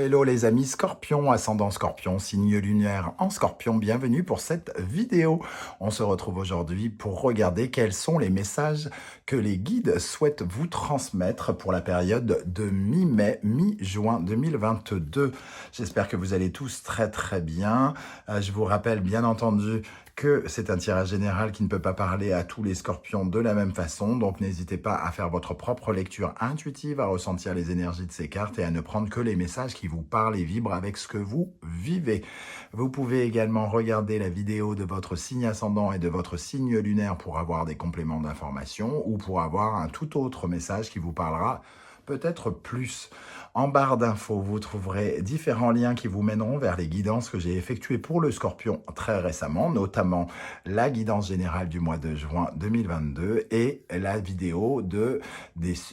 hello les amis Scorpion, ascendant Scorpion, signe lunaire en Scorpion, bienvenue pour cette vidéo. On se retrouve aujourd'hui pour regarder quels sont les messages que les guides souhaitent vous transmettre pour la période de mi-mai, mi-juin 2022. J'espère que vous allez tous très bien. Je vous rappelle bien entendu que c'est un tirage général qui ne peut pas parler à tous les scorpions de la même façon, donc n'hésitez pas à faire votre propre lecture intuitive, à ressentir les énergies de ces cartes et à ne prendre que les messages qui vous parlent et vibrent avec ce que vous vivez. Vous pouvez également regarder la vidéo de votre signe ascendant et de votre signe lunaire pour avoir des compléments d'information ou pour avoir un tout autre message qui vous parlera peut-être plus. En barre d'infos, vous trouverez différents liens qui vous mèneront vers les guidances que j'ai effectuées pour le Scorpion très récemment, notamment la guidance générale du mois de juin 2022 et la vidéo de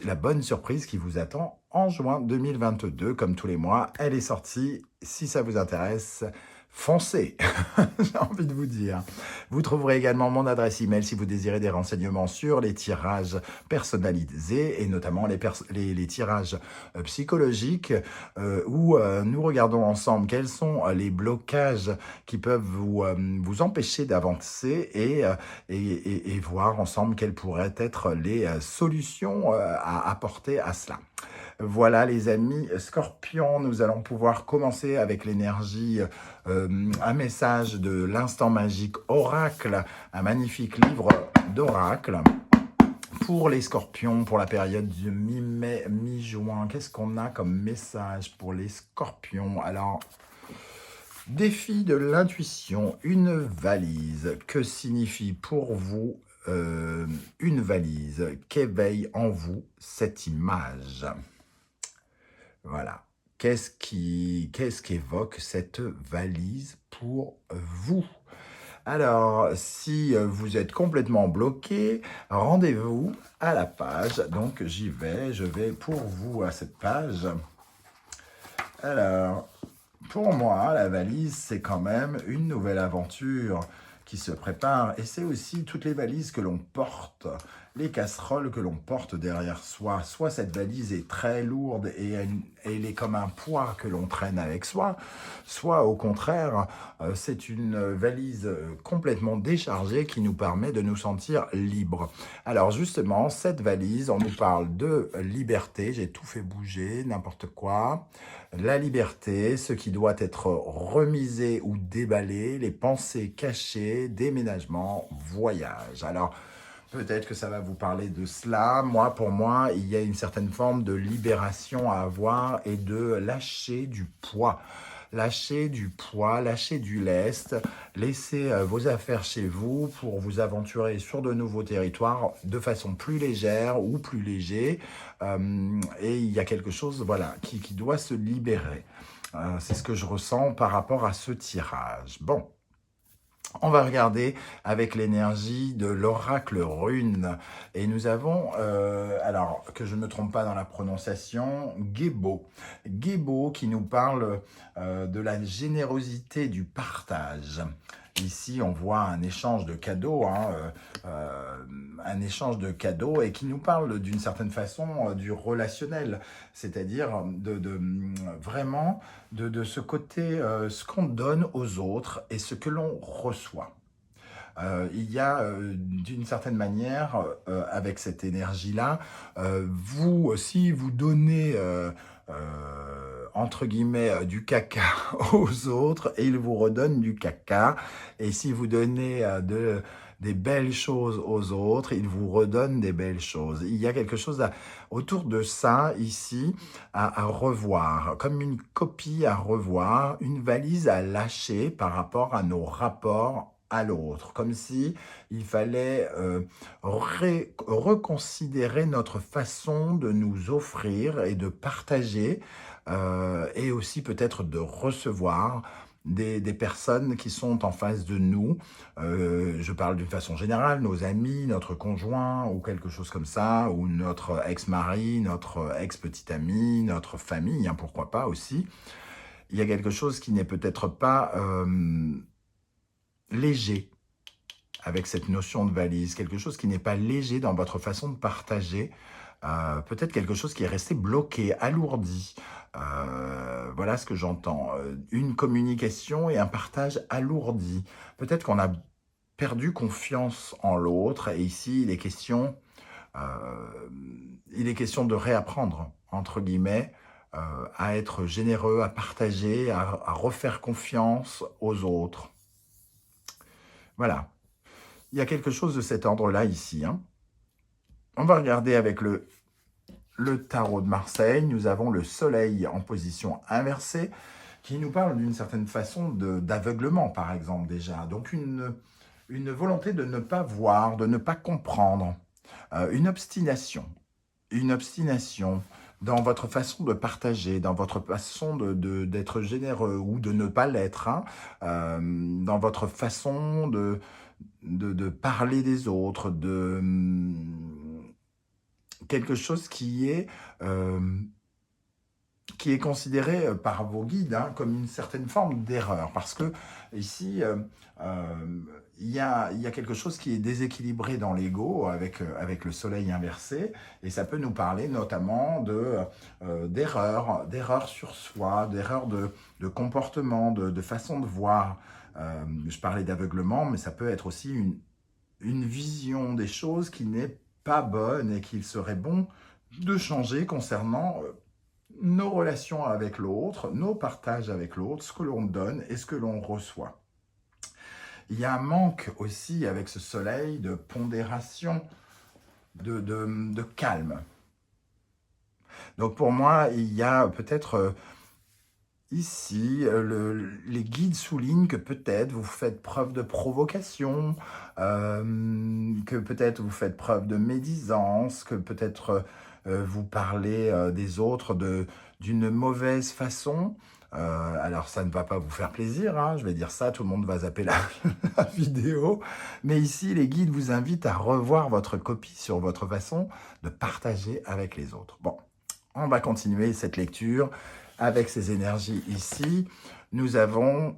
la bonne surprise qui vous attend en juin 2022. Comme tous les mois, elle est sortie. Si ça vous intéresse, foncez, j'ai envie de vous dire. Vous trouverez également mon adresse email si vous désirez des renseignements sur les tirages personnalisés et notamment les tirages psychologiques où nous regardons ensemble quels sont les blocages qui peuvent vous empêcher d'avancer et voir ensemble quelles pourraient être les solutions à apporter à cela. Voilà les amis Scorpions, nous allons pouvoir commencer avec l'énergie, un message de l'instant magique Oracle, un magnifique livre d'Oracle. Pour les Scorpions, pour la période de mi-mai, mi-juin, qu'est-ce qu'on a comme message pour les Scorpions? Alors, défi de l'intuition, une valise. Que signifie pour vous une valise? Qu'éveille en vous cette image? Voilà. Qu'est-ce qu'évoque cette valise pour vous? Alors, si vous êtes complètement bloqué, rendez-vous à la page. Donc, je vais pour vous à cette page. Alors, pour moi, la valise, c'est quand même une nouvelle aventure qui se prépare. Et c'est aussi toutes les valises que l'on porte, les casseroles que l'on porte derrière soi. Soit cette valise est très lourde et elle est comme un poids que l'on traîne avec soi, soit au contraire, c'est une valise complètement déchargée qui nous permet de nous sentir libres. Alors justement, cette valise, on nous parle de liberté, j'ai tout fait bouger, n'importe quoi. La liberté, ce qui doit être remisé ou déballé, les pensées cachées, déménagement, voyage. Alors, peut-être que ça va vous parler de cela. Pour moi, il y a une certaine forme de libération à avoir et de lâcher du poids. Lâchez du poids, lâchez du lest, laissez vos affaires chez vous pour vous aventurer sur de nouveaux territoires de façon plus légère ou plus léger. Et il y a quelque chose qui doit se libérer. C'est ce que je ressens par rapport à ce tirage. Bon. On va regarder avec l'énergie de l'oracle rune. Et nous avons, alors que je ne me trompe pas dans la prononciation, Gébo. Gébo qui nous parle de la générosité du partage. Ici, on voit un échange de cadeaux, un échange de cadeaux et qui nous parle d'une certaine façon du relationnel, c'est-à-dire vraiment de ce côté, ce qu'on donne aux autres et ce que l'on reçoit. Il y a d'une certaine manière, avec cette énergie-là, si vous donnez entre guillemets du caca aux autres, et ils vous redonnent du caca, et si vous donnez des belles choses aux autres, ils vous redonnent des belles choses. Il y a quelque chose autour de ça ici à revoir, comme une copie à revoir, une valise à lâcher par rapport à nos rapports à l'autre, comme si il fallait reconsidérer notre façon de nous offrir et de partager et aussi peut-être de recevoir des personnes qui sont en face de nous. Je parle d'une façon générale, nos amis, notre conjoint ou quelque chose comme ça, ou notre ex-mari, notre ex-petite amie, notre famille, pourquoi pas aussi. Il y a quelque chose qui n'est peut-être pas léger avec cette notion de valise, quelque chose qui n'est pas léger dans votre façon de partager peut-être quelque chose qui est resté bloqué, alourdi. Voilà ce que j'entends. Une communication et un partage alourdi. Peut-être qu'on a perdu confiance en l'autre et ici il est question de réapprendre, entre guillemets, à être généreux, à partager, à refaire confiance aux autres. Voilà. Il y a quelque chose de cet ordre-là ici, hein. On va regarder avec le tarot de Marseille. Nous avons le soleil en position inversée qui nous parle d'une certaine façon d'aveuglement, par exemple, déjà. Donc, une volonté de ne pas voir, de ne pas comprendre, une obstination. Une obstination dans votre façon de partager, dans votre façon d'être généreux ou de ne pas l'être, hein, dans votre façon de parler des autres, quelque chose qui est considéré par vos guides, hein, comme une certaine forme d'erreur. Parce que ici, il y a quelque chose qui est déséquilibré dans l'ego avec le soleil inversé. Et ça peut nous parler notamment d'erreurs sur soi, d'erreurs de comportement, de façon de voir. Je parlais d'aveuglement, mais ça peut être aussi une vision des choses qui n'est pas bonne et qu'il serait bon de changer concernant nos relations avec l'autre, nos partages avec l'autre, ce que l'on donne et ce que l'on reçoit. Il y a un manque aussi avec ce soleil de pondération, de calme. Donc pour moi, il y a peut-être ici, les guides soulignent que peut-être vous faites preuve de provocation, que peut-être vous faites preuve de médisance, que peut-être vous parlez des autres d'une mauvaise façon. Alors ça ne va pas vous faire plaisir, hein, je vais dire ça, tout le monde va zapper la vidéo. Mais ici, les guides vous invitent à revoir votre copie sur votre façon de partager avec les autres. Bon, on va continuer cette lecture avec ces énergies ici. Nous avons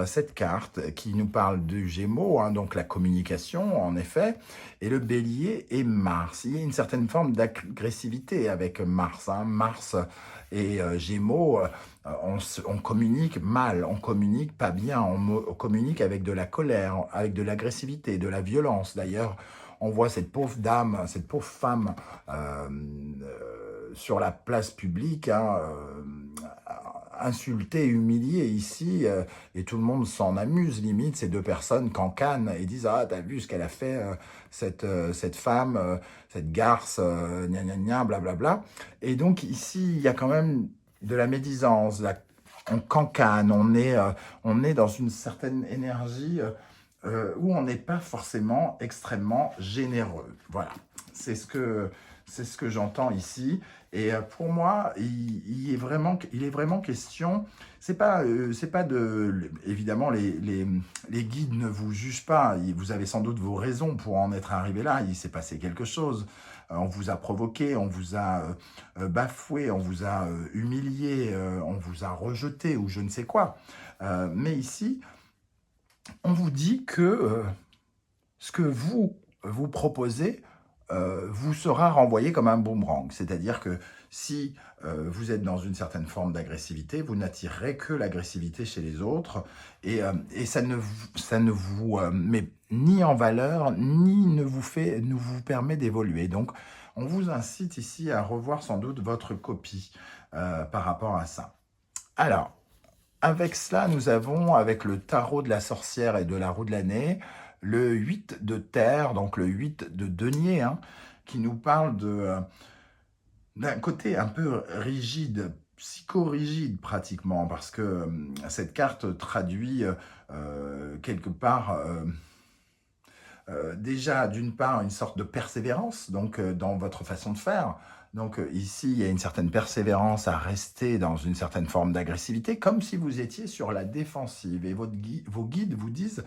cette carte qui nous parle du Gémeaux, hein, donc la communication en effet, et le Bélier et Mars. Il y a une certaine forme d'agressivité avec Mars. Hein. Mars et Gémeaux, on communique mal, on communique pas bien, on communique avec de la colère, avec de l'agressivité, de la violence. D'ailleurs, on voit cette pauvre dame, cette pauvre femme sur la place publique, hein, insultée, humiliée ici, et tout le monde s'en amuse, limite, ces deux personnes cancanent et disent « Ah, t'as vu ce qu'elle a fait, cette femme, cette garce, gna gna gna, blablabla. » Et donc ici, il y a quand même de la médisance, on cancane, on est dans une certaine énergie où on n'est pas forcément extrêmement généreux. Voilà, c'est ce que j'entends ici. Et pour moi, il est vraiment question, c'est pas évidemment, les guides ne vous jugent pas, vous avez sans doute vos raisons pour en être arrivé là, il s'est passé quelque chose, on vous a provoqué, on vous a bafoué, on vous a humilié, on vous a rejeté ou je ne sais quoi. Mais ici, on vous dit que ce que vous proposez vous sera renvoyé comme un boomerang. C'est-à-dire que si vous êtes dans une certaine forme d'agressivité, vous n'attirerez que l'agressivité chez les autres et ça ne vous met ni en valeur, ni ne vous permet d'évoluer. Donc, on vous incite ici à revoir sans doute votre copie par rapport à ça. Alors, avec cela, nous avons, avec le tarot de la sorcière et de la roue de l'année, le 8 de terre, donc le 8 de denier, hein, qui nous parle d'un côté un peu rigide, psychorigide pratiquement, parce que cette carte traduit quelque part déjà d'une part une sorte de persévérance donc dans votre façon de faire. Donc ici, il y a une certaine persévérance à rester dans une certaine forme d'agressivité, comme si vous étiez sur la défensive. Et vos guides vous disent,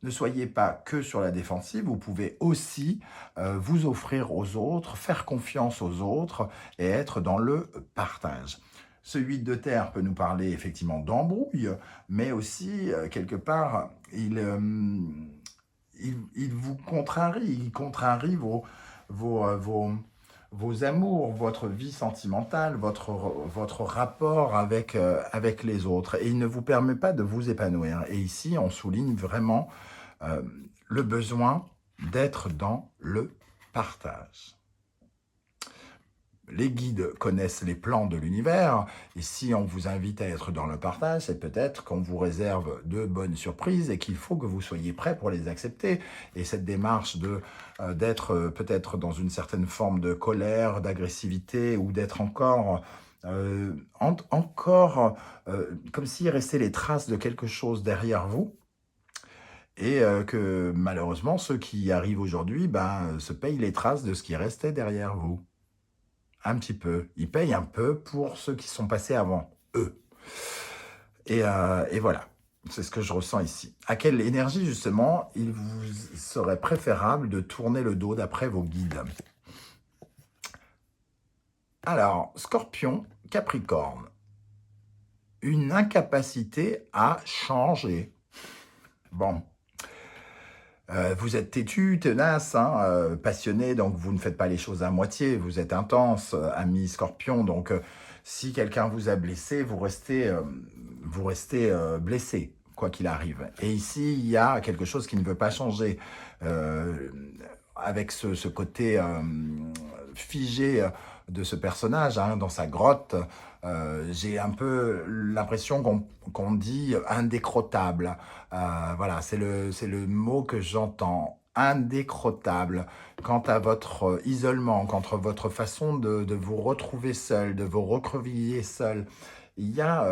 ne soyez pas que sur la défensive, vous pouvez aussi vous offrir aux autres, faire confiance aux autres et être dans le partage. Ce 8 de terre peut nous parler effectivement d'embrouille, mais aussi, quelque part, il vous contrarie, il contrarie vos amours, votre vie sentimentale, votre rapport avec les autres. Et il ne vous permet pas de vous épanouir. Et ici, on souligne vraiment euh, le besoin d'être dans le partage. Les guides connaissent les plans de l'univers, et si on vous invite à être dans le partage, c'est peut-être qu'on vous réserve de bonnes surprises et qu'il faut que vous soyez prêt pour les accepter. Et cette démarche d'être peut-être dans une certaine forme de colère, d'agressivité, ou d'être encore, comme s'il restait les traces de quelque chose derrière vous, et que malheureusement, ceux qui arrivent aujourd'hui se payent les traces de ce qui restait derrière vous. Un petit peu. Ils payent un peu pour ceux qui sont passés avant eux. Et voilà, c'est ce que je ressens ici. À quelle énergie, justement, il vous serait préférable de tourner le dos d'après vos guides? Alors, Scorpion, Capricorne, une incapacité à changer. Bon. Vous êtes têtu, tenace, hein, passionné, donc vous ne faites pas les choses à moitié, vous êtes intense, ami Scorpion, donc si quelqu'un vous a blessé, vous restez blessé, quoi qu'il arrive. Et ici, il y a quelque chose qui ne veut pas changer, euh, avec ce côté figé de ce personnage, hein, dans sa grotte. J'ai un peu l'impression qu'on dit indécrottable. Voilà, c'est le mot que j'entends. Indécrottable. Quant à votre isolement, quant à votre façon de vous retrouver seul, de vous recroqueviller seul, il y a,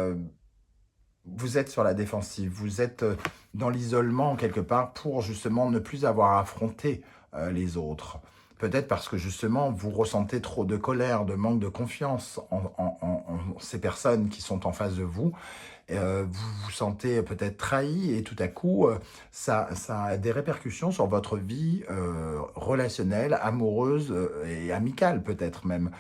vous êtes sur la défensive, vous êtes dans l'isolement quelque part pour justement ne plus avoir à affronter les autres. Peut-être parce que justement vous ressentez trop de colère, de manque de confiance en ces personnes qui sont en face de vous. Vous vous sentez peut-être trahi et tout à coup, ça a des répercussions sur votre vie relationnelle, amoureuse et amicale peut-être même.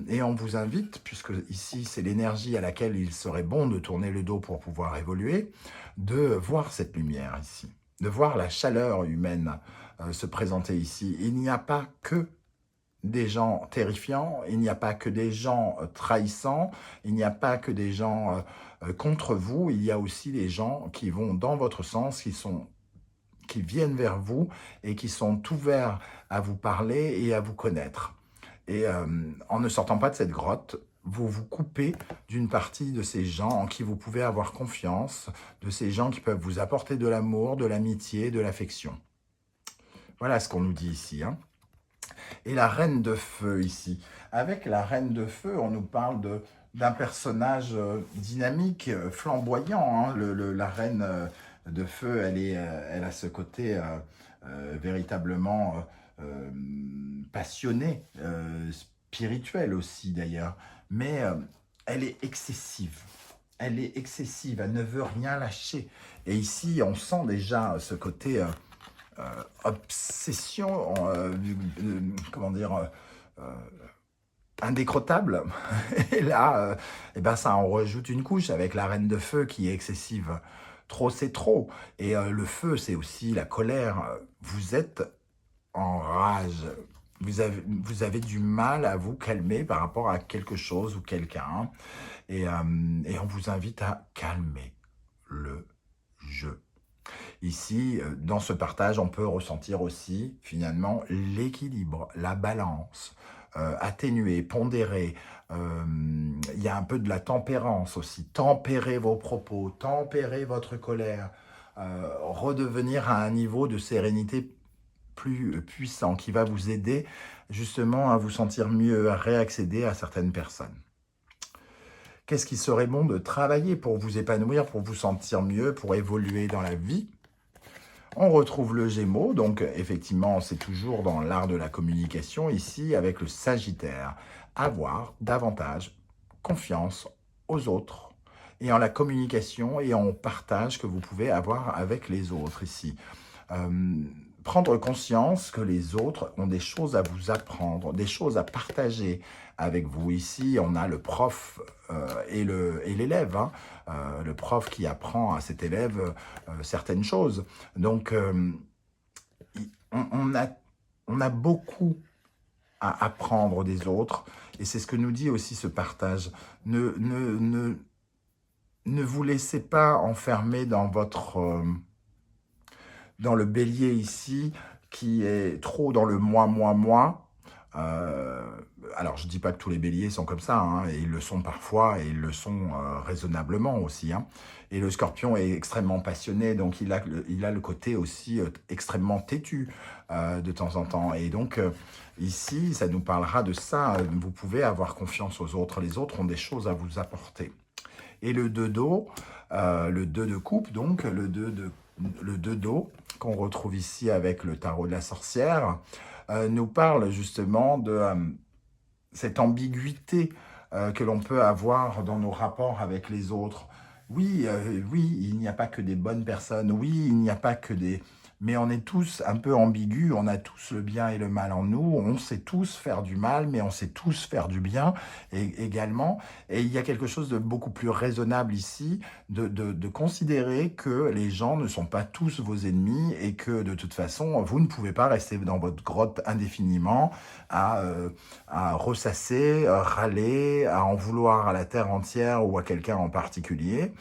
Et on vous invite, puisque ici c'est l'énergie à laquelle il serait bon de tourner le dos pour pouvoir évoluer, de voir cette lumière ici, de voir la chaleur humaine se présenter ici. Il n'y a pas que des gens terrifiants, il n'y a pas que des gens trahissants, il n'y a pas que des gens contre vous, il y a aussi des gens qui vont dans votre sens, qui viennent vers vous et qui sont ouverts à vous parler et à vous connaître. Et en ne sortant pas de cette grotte, vous vous coupez d'une partie de ces gens en qui vous pouvez avoir confiance, de ces gens qui peuvent vous apporter de l'amour, de l'amitié, de l'affection. Voilà ce qu'on nous dit ici, hein. Et la reine de feu ici. Avec la reine de feu, on nous parle d'un personnage dynamique, flamboyant, hein. La reine de feu, elle a ce côté véritablement passionné, spirituel aussi d'ailleurs. Mais elle est excessive. Elle est excessive, elle ne veut rien lâcher. Et ici, on sent déjà ce côté obsession, comment dire, indécrottable. Et là, ça en rajoute une couche avec la reine de feu qui est excessive. Trop, c'est trop. Et le feu, c'est aussi la colère. Vous êtes en rage. Vous avez du mal à vous calmer par rapport à quelque chose ou quelqu'un. Et on vous invite à calmer le jeu. Ici, dans ce partage, on peut ressentir aussi, finalement, l'équilibre, la balance, atténuer, pondérer. Il y a un peu de la tempérance aussi. Tempérer vos propos, tempérer votre colère, redevenir à un niveau de sérénité plus puissant qui va vous aider justement à vous sentir mieux, à réaccéder à certaines personnes. Qu'est-ce qui serait bon de travailler pour vous épanouir, pour vous sentir mieux, pour évoluer dans la vie? On retrouve le Gémeaux, donc effectivement, c'est toujours dans l'art de la communication, ici avec le Sagittaire. Avoir davantage confiance aux autres et en la communication et en partage que vous pouvez avoir avec les autres ici. Prendre conscience que les autres ont des choses à vous apprendre, des choses à partager avec vous. Ici, on a le prof et l'élève, hein. Le prof qui apprend à cet élève certaines choses. Donc, on a beaucoup à apprendre des autres. Et c'est ce que nous dit aussi ce partage. Ne vous laissez pas enfermer dans le bélier ici, qui est trop dans le moi, moi, moi. Euh, alors, je ne dis pas que tous les béliers sont comme ça, hein, et ils le sont parfois, et ils le sont raisonnablement aussi. Hein. Et le scorpion est extrêmement passionné, donc il a le côté aussi extrêmement têtu de temps en temps. Et donc, ici, ça nous parlera de ça. Vous pouvez avoir confiance aux autres. Les autres ont des choses à vous apporter. Et le 2 d'eau, le 2 de coupe, donc le 2 d'eau, qu'on retrouve ici avec le tarot de la sorcière, nous parle justement de cette ambiguïté que l'on peut avoir dans nos rapports avec les autres. Oui, oui, il n'y a pas que des bonnes personnes, oui, il n'y a pas que des... Mais on est tous un peu ambigus, on a tous le bien et le mal en nous, on sait tous faire du mal, mais on sait tous faire du bien également. Et il y a quelque chose de beaucoup plus raisonnable ici, de considérer que les gens ne sont pas tous vos ennemis et que de toute façon, vous ne pouvez pas rester dans votre grotte indéfiniment à ressasser, râler, à en vouloir à la terre entière ou à quelqu'un en particulier.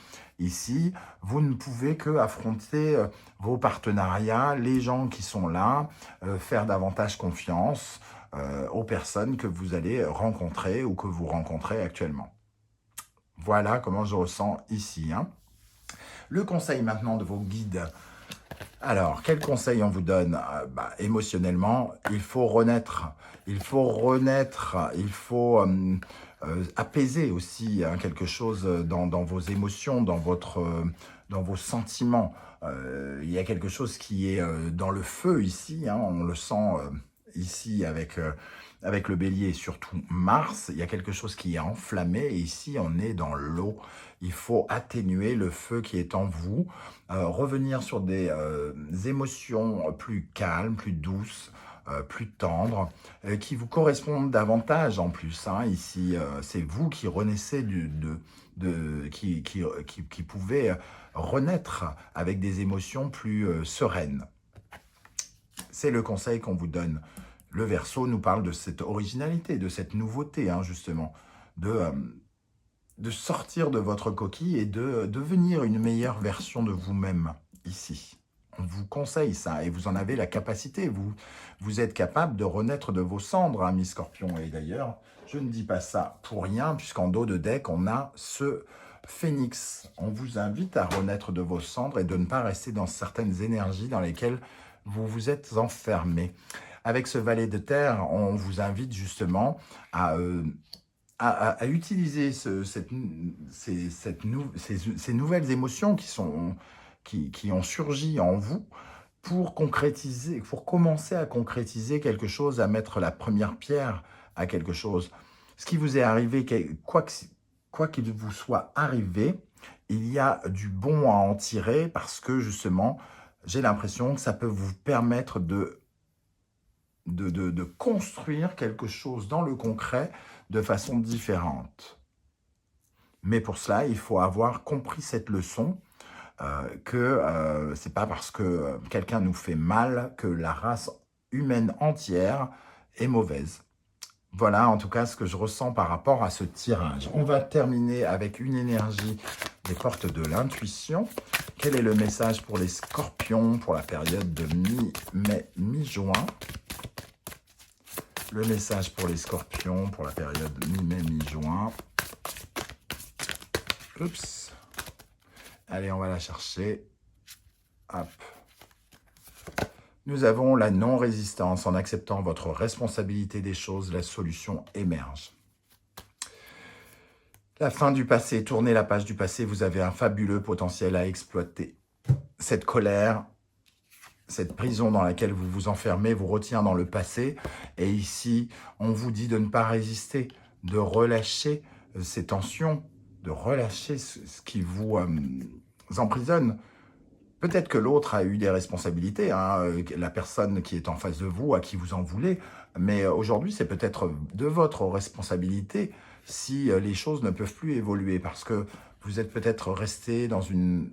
Ici, vous ne pouvez que affronter vos partenariats, les gens qui sont là, faire davantage confiance aux personnes que vous allez rencontrer ou que vous rencontrez actuellement. Voilà comment je ressens ici. Hein. Le conseil maintenant de vos guides. Alors, quel conseil on vous donne? Émotionnellement, il faut renaître. Il faut renaître. Il faut apaiser aussi hein, quelque chose dans vos émotions, dans vos sentiments. Il y a quelque chose qui est dans le feu ici. Hein, on le sent ici avec le bélier et surtout Mars. Il y a quelque chose qui est enflammé et ici, on est dans l'eau. Il faut atténuer le feu qui est en vous, revenir sur des émotions plus calmes, plus douces, plus tendres, qui vous correspondent davantage en plus. Hein. Ici, c'est vous qui renaissez, qui pouvez renaître avec des émotions plus sereines. C'est le conseil qu'on vous donne. Le Verseau nous parle de cette originalité, de cette nouveauté, hein, justement, de sortir de votre coquille et de devenir une meilleure version de vous-même, ici. On vous conseille ça, et vous en avez la capacité. Vous êtes capable de renaître de vos cendres, hein, mi-scorpion. Et d'ailleurs, je ne dis pas ça pour rien, puisqu'en dos de deck, on a ce phénix. On vous invite à renaître de vos cendres et de ne pas rester dans certaines énergies dans lesquelles vous vous êtes enfermé. Avec ce valet de terre, on vous invite justement à utiliser ces nouvelles émotions qui ont surgi en vous pour concrétiser, pour commencer à concrétiser quelque chose, à mettre la première pierre à quelque chose. Ce qui vous est arrivé, quoi qu'il vous soit arrivé, il y a du bon à en tirer parce que justement, j'ai l'impression que ça peut vous permettre de construire quelque chose dans le concret de façon différente. Mais pour cela, il faut avoir compris cette leçon, que c'est pas parce que quelqu'un nous fait mal que la race humaine entière est mauvaise. Voilà en tout cas ce que je ressens par rapport à ce tirage. On va terminer avec une énergie des portes de l'intuition. Quel est le message pour les scorpions pour la période de mi-mai, mi-juin? Le message pour les scorpions pour la période mi-mai, mi-juin. Oups. Allez, on va la chercher. Hop. Nous avons la non-résistance. En acceptant votre responsabilité des choses, la solution émerge. La fin du passé. Tournez la page du passé. Vous avez un fabuleux potentiel à exploiter. Cette colère, cette prison dans laquelle vous vous enfermez vous retient dans le passé. Et ici, on vous dit de ne pas résister, de relâcher ces tensions, de relâcher ce qui vous emprisonne. Peut-être que l'autre a eu des responsabilités, hein, la personne qui est en face de vous, à qui vous en voulez, mais aujourd'hui, c'est peut-être de votre responsabilité si les choses ne peuvent plus évoluer, parce que vous êtes peut-être resté dans une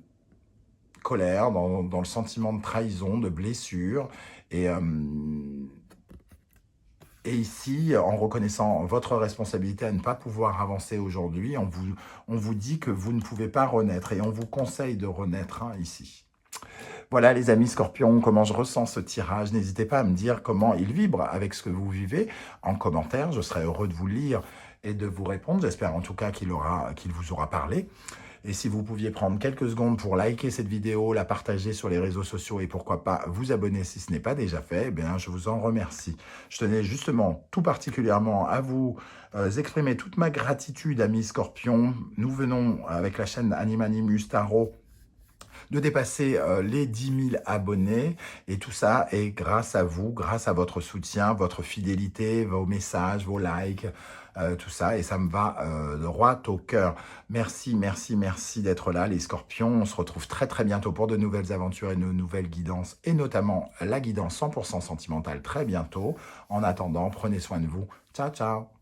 colère, dans le sentiment de trahison, de blessure, et Et ici, en reconnaissant votre responsabilité à ne pas pouvoir avancer aujourd'hui, on vous dit que vous ne pouvez pas renaître et on vous conseille de renaître ici. Voilà les amis scorpions, comment je ressens ce tirage. N'hésitez pas à me dire comment il vibre avec ce que vous vivez en commentaire. Je serai heureux de vous lire et de vous répondre. J'espère en tout cas qu'il vous aura parlé. Et si vous pouviez prendre quelques secondes pour liker cette vidéo, la partager sur les réseaux sociaux et pourquoi pas vous abonner si ce n'est pas déjà fait, eh bien, je vous en remercie. Je tenais justement tout particulièrement à vous exprimer toute ma gratitude, amis scorpions. Nous venons avec la chaîne Animanimus Tarot de dépasser les 10 000 abonnés. Et tout ça est grâce à vous, grâce à votre soutien, votre fidélité, vos messages, vos likes, tout ça. Et ça me va droit au cœur. Merci, merci, merci d'être là, les scorpions. On se retrouve très, très bientôt pour de nouvelles aventures et de nouvelles guidances. Et notamment la guidance 100% sentimentale très bientôt. En attendant, prenez soin de vous. Ciao, ciao.